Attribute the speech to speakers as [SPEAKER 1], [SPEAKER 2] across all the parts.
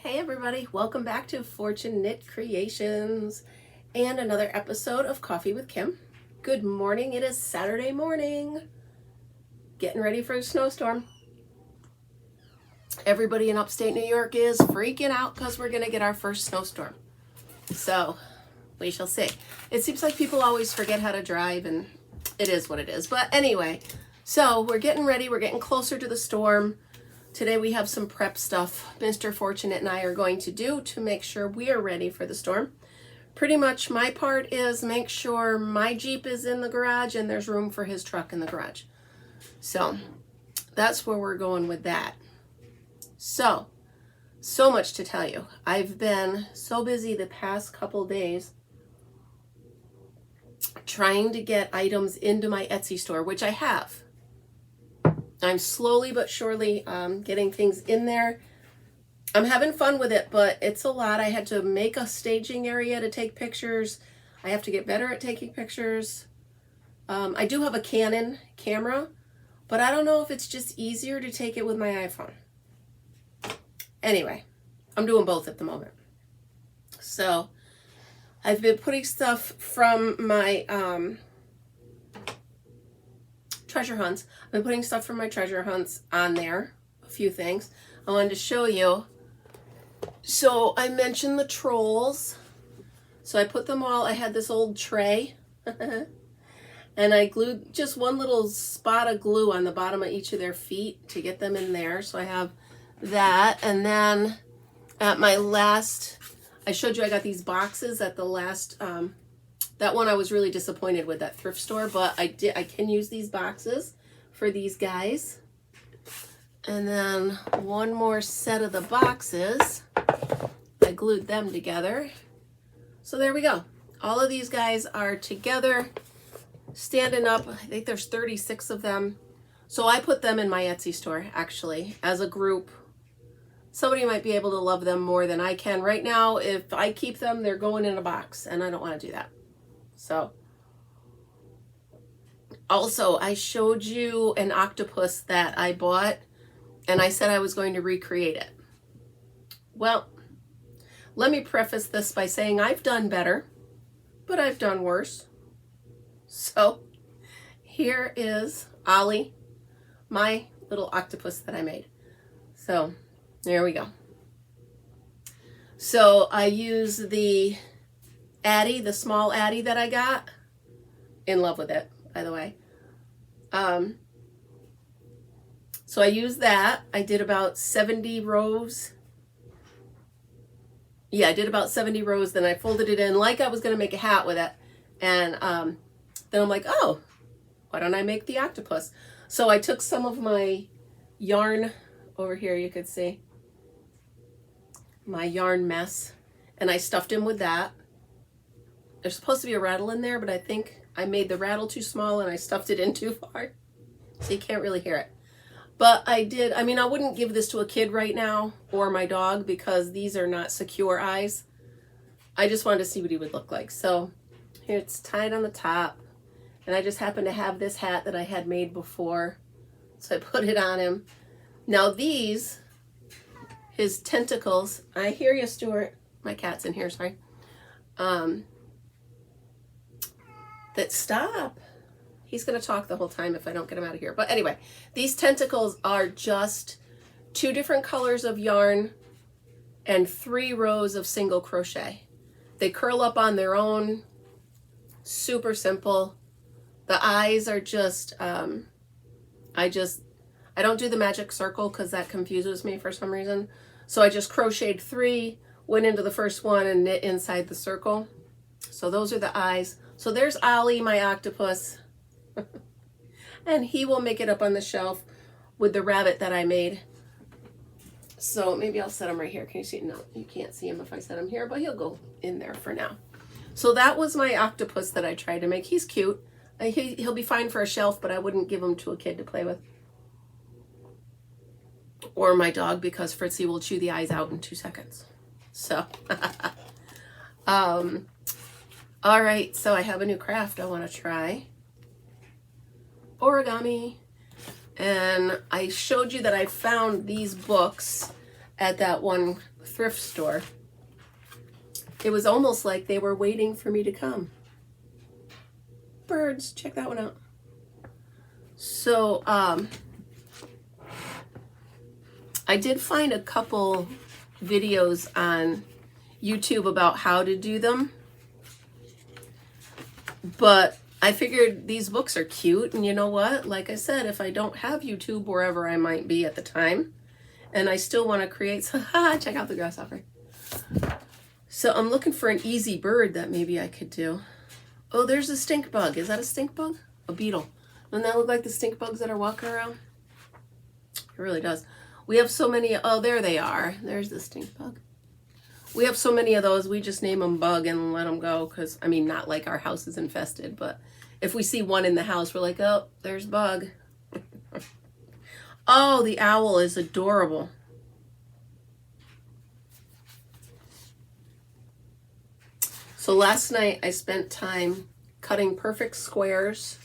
[SPEAKER 1] Hey everybody, welcome back to Fortune Knit Creations and another episode of Coffee with Kim. Good morning, it is Saturday morning. Getting ready for a snowstorm. Everybody in upstate New York is freaking out because we're going to get our first snowstorm. So, we shall see. It seems like people always forget how to drive and it is what it is. But anyway, so we're getting ready, we're getting closer to the storm. Today we have some prep stuff Mr. Fortunate and I are going to do to make sure we are ready for the storm. Pretty much my part is make sure my Jeep is in the garage and there's room for his truck in the garage. So that's where we're going with that. So much to tell you. I've been so busy the past couple days trying to get items into my Etsy store, which I have. I'm slowly but surely getting things in there. I'm having fun with it, but it's a lot. I had to make a staging area to take pictures. I have to get better at taking pictures. I do have a Canon camera, but I don't know if it's just easier to take it with my iPhone. Anyway, I'm doing both at the moment. So I've been putting stuff from my treasure hunts. I've been putting stuff from my treasure hunts on there, a few things. I wanted to show you. So I mentioned the trolls. So I put them all, I had this old tray and I glued just one little spot of glue on the bottom of each of their feet to get them in there. So I have that. And then at my last, I showed you I got these boxes at the last, that one I was really disappointed with, that thrift store, but I can use these boxes for these guys. And then one more set of the boxes, I glued them together. So there we go. All of these guys are together, standing up. I think there's 36 of them. So I put them in my Etsy store, actually, as a group. Somebody might be able to love them more than I can. Right now, if I keep them, they're going in a box, and I don't want to do that. So, also, I showed you an octopus that I bought, and I said I was going to recreate it. Well, let me preface this by saying I've done better, but I've done worse. So, here is Ollie, my little octopus that I made. So, there we go. So, I use the Addy, the small Addy that I got. In love with it, by the way. So I used that. I did about 70 rows. Yeah, I did about 70 rows. Then I folded it in like I was going to make a hat with it. And then I'm like, oh, why don't I make the octopus? So I took some of my yarn over here, you could see. My yarn mess. And I stuffed him with that. There's supposed to be a rattle in there, but I think I made the rattle too small and I stuffed it in too far. So you can't really hear it. But I did, I mean, I wouldn't give this to a kid right now or my dog because these are not secure eyes. I just wanted to see what he would look like. So here it's tied on the top. And I just happened to have this hat that I had made before. So I put it on him. Now these, his tentacles, I hear you, Stuart. My cat's in here, sorry. That stop. He's going to talk the whole time if I don't get him out of here. But anyway, these tentacles are just 2 different colors of yarn and 3 rows of single crochet. They curl up on their own. Super simple. The eyes are just, I don't do the magic circle because that confuses me for some reason. So I just crocheted 3, went into the first one and knit inside the circle. So those are the eyes. So there's Ollie, my octopus, and he will make it up on the shelf with the rabbit that I made. So maybe I'll set him right here. Can you see? No, you can't see him if I set him here, but he'll go in there for now. So that was my octopus that I tried to make. He's cute. He'll be fine for a shelf, but I wouldn't give him to a kid to play with. Or my dog, because Fritzy will chew the eyes out in 2 seconds. So, all right, so I have a new craft I want to try. Origami. And I showed you that I found these books at that one thrift store. It was almost like they were waiting for me to come. Birds, check that one out. So, I did find a couple videos on YouTube about how to do them. But I figured these books are cute, and you know what? Like I said, if I don't have YouTube wherever I might be at the time, and I still want to create some, check out the grasshopper. So I'm looking for an easy bird that maybe I could do. Oh, there's a stink bug. Is that a stink bug? A beetle. Doesn't that look like the stink bugs that are walking around? It really does. We have so many, oh, there they are. There's the stink bug. We have so many of those, we just name them Bug and let them go. Because, I mean, not like our house is infested, but if we see one in the house, we're like, oh, there's Bug. Oh, the owl is adorable. So last night I spent time cutting perfect squares,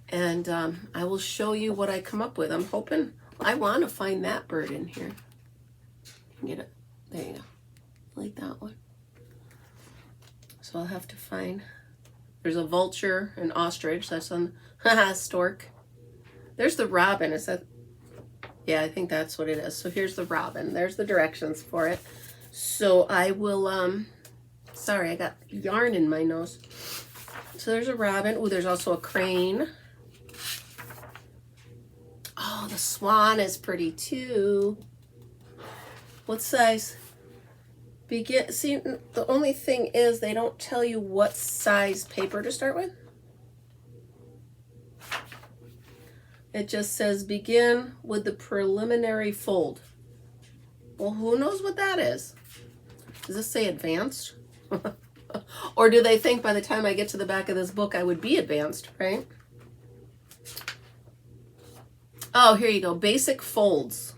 [SPEAKER 1] and I will show you what I come up with. I'm hoping, I want to find that bird in here. Get it. There you go. Like that one. So I'll have to find, there's a vulture, an ostrich, that's on, stork. There's the robin, is that, yeah, I think that's what it is. So here's the robin, there's the directions for it. So I will, sorry, I got yarn in my nose. So there's a robin. Oh, there's also a crane. Oh, the swan is pretty too. What size? Begin. See, the only thing is they don't tell you what size paper to start with. It just says begin with the preliminary fold. Well, who knows what that is? Does this say advanced? Or do they think by the time I get to the back of this book I would be advanced, right? Oh, here you go. Basic folds.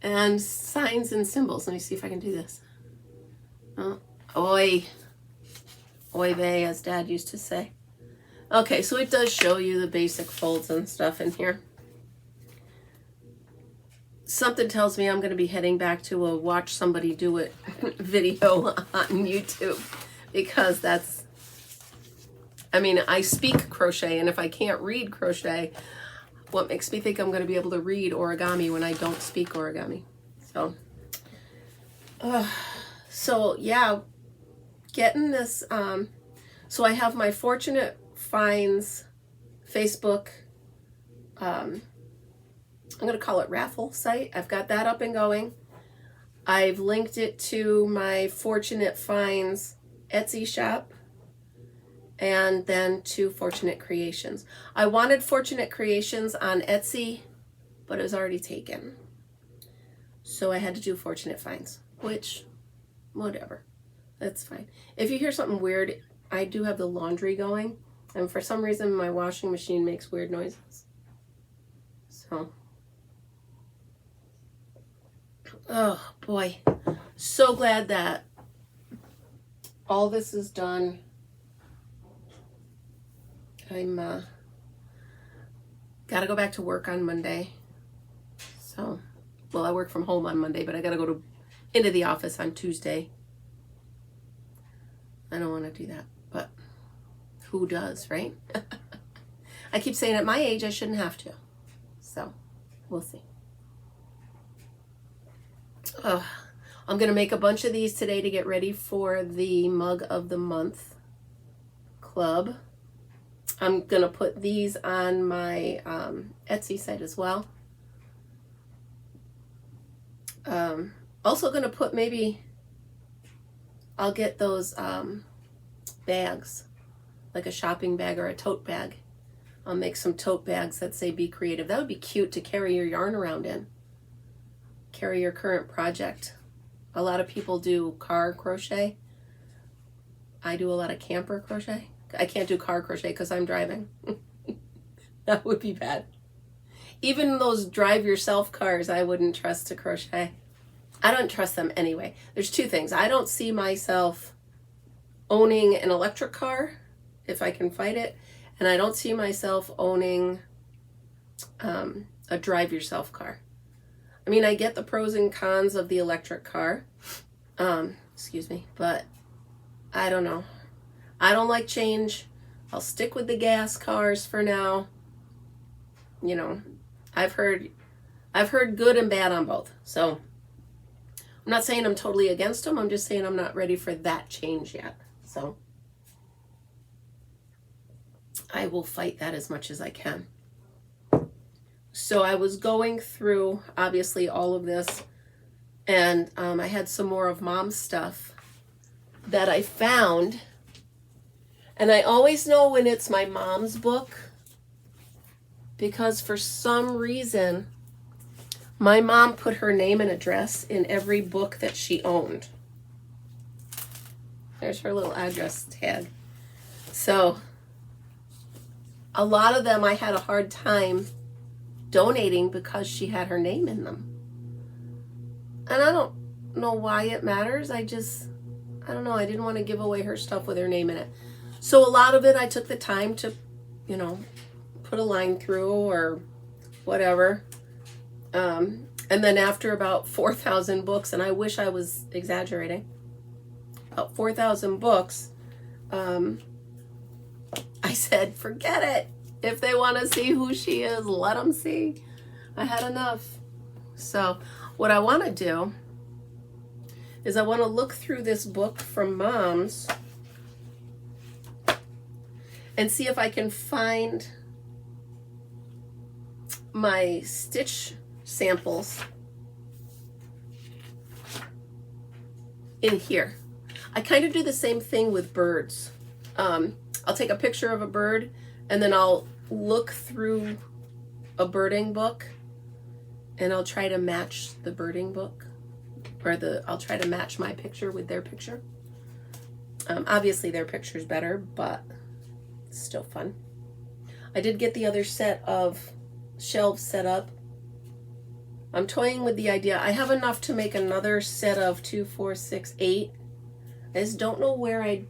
[SPEAKER 1] And signs and symbols. Let me see if I can do this. Oi. Oy vey, as Dad used to say. Okay, so it does show you the basic folds and stuff in here. Something tells me I'm going to be heading back to a watch somebody do it video on YouTube, because that's, I mean, I speak crochet, and if I can't read crochet, what makes me think I'm going to be able to read origami when I don't speak origami? So yeah, getting this, so I have my Fortunate Finds Facebook, I'm going to call it raffle site. I've got that up and going. I've linked it to my Fortunate Finds Etsy shop, and then to Fortunate Creations. I wanted Fortunate Creations on Etsy, but it was already taken. So I had to do Fortunate Finds, which, whatever, that's fine. If you hear something weird, I do have the laundry going, and for some reason my washing machine makes weird noises. So, oh boy, so glad that all this is done. I'm gotta go back to work on Monday. So, well, I work from home on Monday, but I gotta go into the office on Tuesday. I don't want to do that, but who does, right? I keep saying at my age I shouldn't have to. So, we'll see. I'm gonna make a bunch of these today to get ready for the Mug of the Month Club. I'm going to put these on my Etsy site as well. Also going to put, maybe I'll get those bags, like a shopping bag or a tote bag. I'll make some tote bags that say be creative. That would be cute to carry your yarn around in. Carry your current project. A lot of people do car crochet. I do a lot of camper crochet. I can't do car crochet because I'm driving. That would be bad. Even those drive yourself cars, I wouldn't trust to crochet. I don't trust them anyway. There's two things. I don't see myself owning an electric car if I can fight it. And I don't see myself owning a drive yourself car. I mean, I get the pros and cons of the electric car, excuse me, but I don't know. I don't like change. I'll stick with the gas cars for now. You know, I've heard good and bad on both. So I'm not saying I'm totally against them. I'm just saying I'm not ready for that change yet. So I will fight that as much as I can. So I was going through, obviously, all of this, and I had some more of Mom's stuff that I found. And I always know when it's my mom's book, because for some reason, my mom put her name and address in every book that she owned. There's her little address tag. So a lot of them I had a hard time donating because she had her name in them. And I don't know why it matters. I don't know. I didn't want to give away her stuff with her name in it. So a lot of it I took the time to, you know, put a line through or whatever. And then after about 4,000 books, and I wish I was exaggerating, about 4,000 books, I said, forget it. If they want to see who she is, let them see. I had enough. So what I want to do is I want to look through this book from Mom's and see if I can find my stitch samples in here. I kind of do the same thing with birds. I'll take a picture of a bird and then I'll look through a birding book and I'll try to match the birding book, or I'll try to match my picture with their picture. Obviously their picture's better, but it's still fun. I did get the other set of shelves set up. I'm toying with the idea. I have enough to make another set of 2, 4, 6, 8. I just don't know where I'd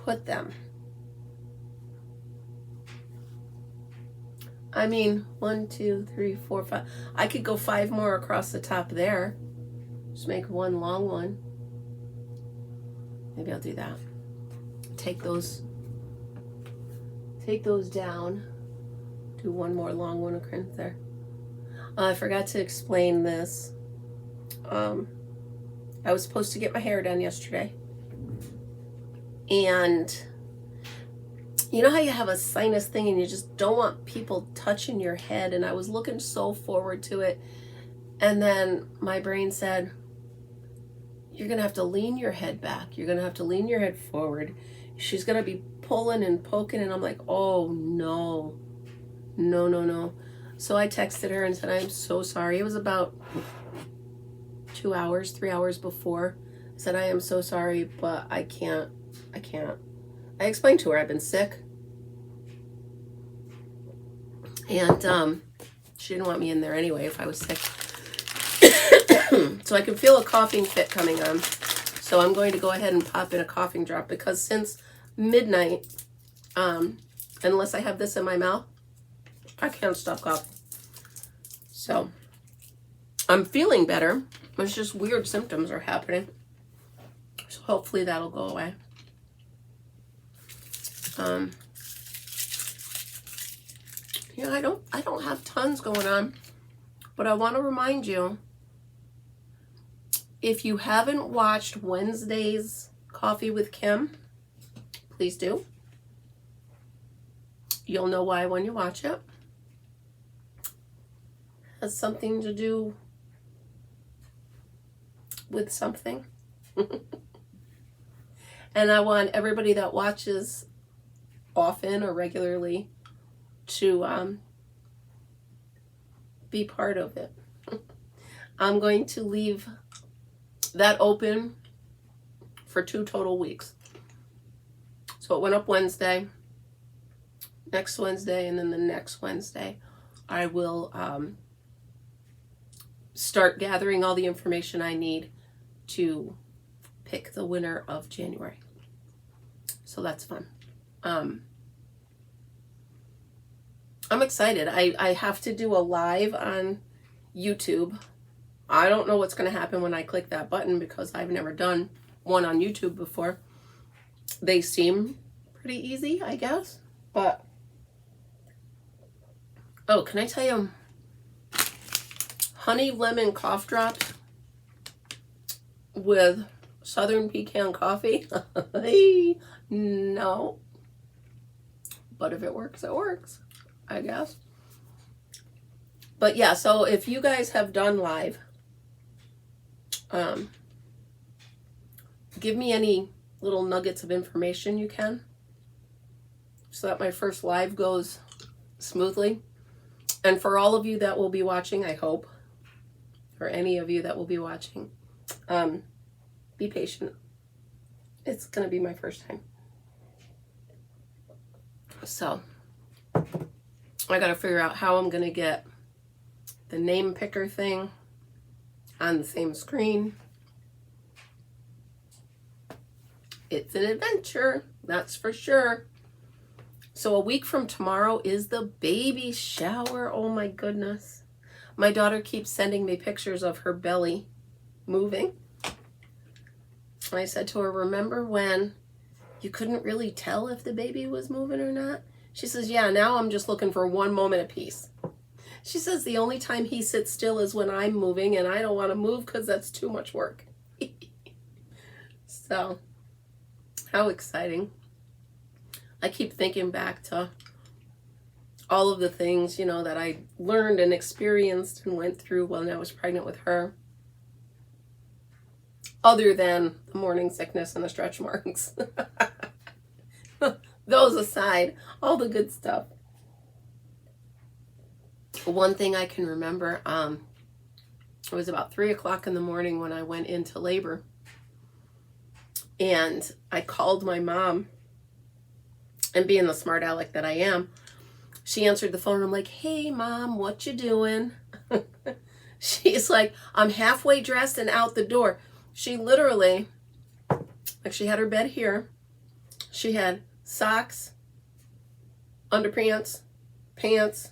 [SPEAKER 1] put them. I mean, 1, 2, 3, 4, 5. I could go 5 more across the top there. Just make one long one. Maybe I'll do that. Take those down. Do one more long one across there. I forgot to explain this. I was supposed to get my hair done yesterday. And you know how you have a sinus thing and you just don't want people touching your head? And I was looking so forward to it. And then my brain said, you're going to have to lean your head back. You're going to have to lean your head forward. She's going to be pulling and poking. And I'm like, oh, no. No. So I texted her and said, I'm so sorry. It was about 2 hours, 3 hours before. I said, I am so sorry, but I can't. I explained to her I've been sick. And she didn't want me in there anyway if I was sick. So I can feel a coughing fit coming on. So I'm going to go ahead and pop in a coughing drop, because since midnight, unless I have this in my mouth, I can't stop coughing. So I'm feeling better. It's just weird symptoms are happening. So hopefully that'll go away. You know, I don't have tons going on, but I want to remind you, if you haven't watched Wednesday's Coffee with Kim, please do. You'll know why when you watch it. It has something to do with something. And I want everybody that watches often or regularly to be part of it. I'm going to leave that open for 2 total weeks. So it went up Wednesday, next Wednesday, and then the next Wednesday I will start gathering all the information I need to pick the winner of January. So that's fun. I'm excited. I have to do a live on YouTube. I don't know what's going to happen when I click that button because I've never done one on YouTube before. They seem pretty easy, I guess. But, oh, can I tell you, honey lemon cough drops with Southern pecan coffee? No. But if it works, it works, I guess. But yeah, so if you guys have done live, give me any little nuggets of information you can so that my first live goes smoothly. And for all of you that will be watching, I hope, or any of you that will be watching, be patient. It's going to be my first time. So I got to figure out how I'm going to get the name picker thing on the same screen. It's an adventure, that's for sure. So a week from tomorrow is the baby shower. Oh my goodness. My daughter keeps sending me pictures of her belly moving. I said to her, remember when you couldn't really tell if the baby was moving or not? She says, yeah, now I'm just looking for one moment of peace. She says the only time he sits still is when I'm moving, and I don't want to move because that's too much work. So, how exciting. I keep thinking back to all of the things, you know, that I learned and experienced and went through when I was pregnant with her. Other than the morning sickness and the stretch marks. Those aside, all the good stuff. One thing I can remember, it was about 3 o'clock in the morning when I went into labor. And I called my mom. And being the smart aleck that I am, she answered the phone. And I'm like, hey, Mom, what you doing? She's like, I'm halfway dressed and out the door. She literally, like, she had her bed here. She had socks, underpants, pants,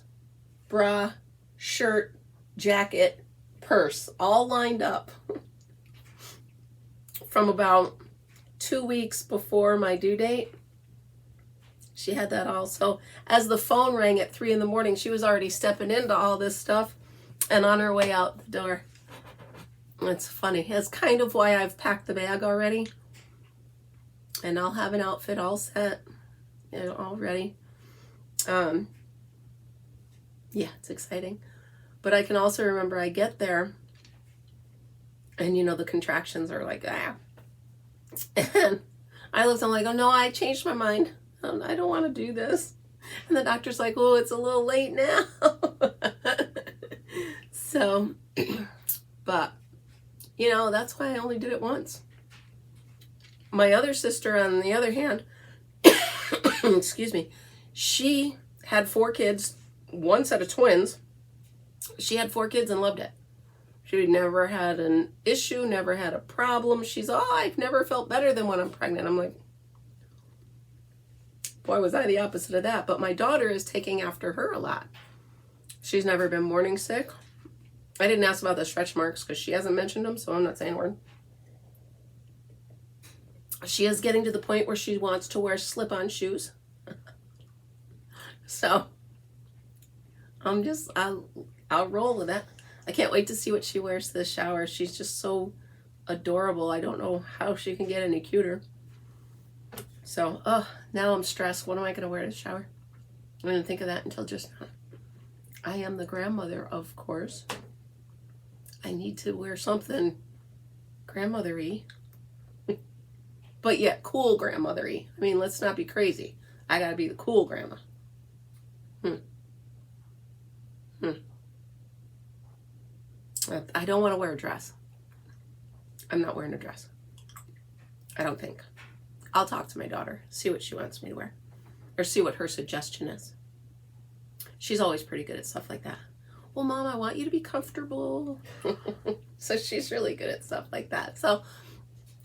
[SPEAKER 1] bra, shirt, jacket, purse, all lined up. From about 2 weeks before my due date, she had that all. So as the phone rang at 3 in the morning, she was already stepping into all this stuff and on her way out the door. It's funny. It's kind of why I've packed the bag already. And I'll have an outfit all set and all ready. Yeah, it's exciting. But I can also remember I get there and, you know, the contractions are like, ah. And I looked, I'm like, oh no, I changed my mind. I don't want to do this. And the doctor's like, oh, it's a little late now. So, but, you know, that's why I only did it once. My other sister, on the other hand, excuse me, she had 4 kids, one set of twins. She had 4 kids and loved it. She never had an issue, never had a problem. She's, oh, I've never felt better than when I'm pregnant. I'm like, boy, was I the opposite of that. But my daughter is taking after her a lot. She's never been morning sick. I didn't ask about the stretch marks because she hasn't mentioned them, so I'm not saying a word. She is getting to the point where she wants to wear slip-on shoes. So I'll roll with that. I can't wait to see what she wears to the shower. She's just so adorable. I don't know how she can get any cuter. So, now I'm stressed. What am I going to wear to the shower? I didn't think of that until just now. I am the grandmother, of course. I need to wear something grandmother-y. But yet cool grandmother-y. I mean, let's not be crazy. I got to be the cool grandma. I don't want to wear a dress. I'm not wearing a dress. I don't think. I'll talk to my daughter, see what she wants me to wear, or see what her suggestion is. She's always pretty good at stuff like that. Well, Mom, I want you to be comfortable. So she's really good at stuff like that. So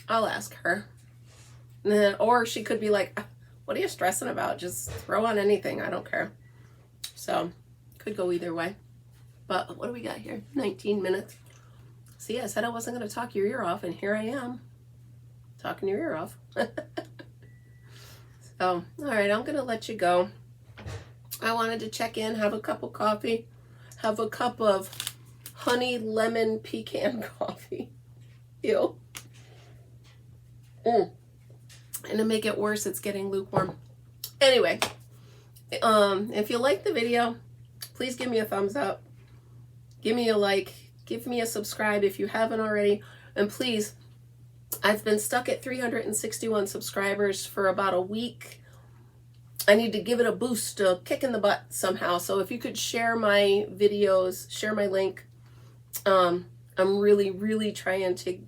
[SPEAKER 1] I'll ask her. And then, or she could be like, what are you stressing about? Just throw on anything. I don't care. So could go either way. But what do we got here? 19 minutes. See, I said I wasn't going to talk your ear off, and here I am talking your ear off. So, all right, I'm going to let you go. I wanted to check in, have a cup of coffee, have a cup of honey lemon pecan coffee. Ew. And to make it worse, it's getting lukewarm. Anyway, if you like the video, please give me a thumbs up. Give me a like. Give me a subscribe if you haven't already. And please, I've been stuck at 361 subscribers for about a week. I need to give it a boost, a kick in the butt somehow. So if you could share my videos, share my link. I'm really, really trying to,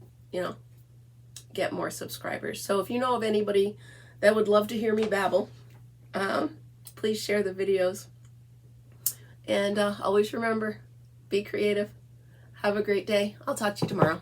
[SPEAKER 1] get more subscribers. So if you know of anybody that would love to hear me babble, please share the videos. And always remember, be creative. Have a great day. I'll talk to you tomorrow.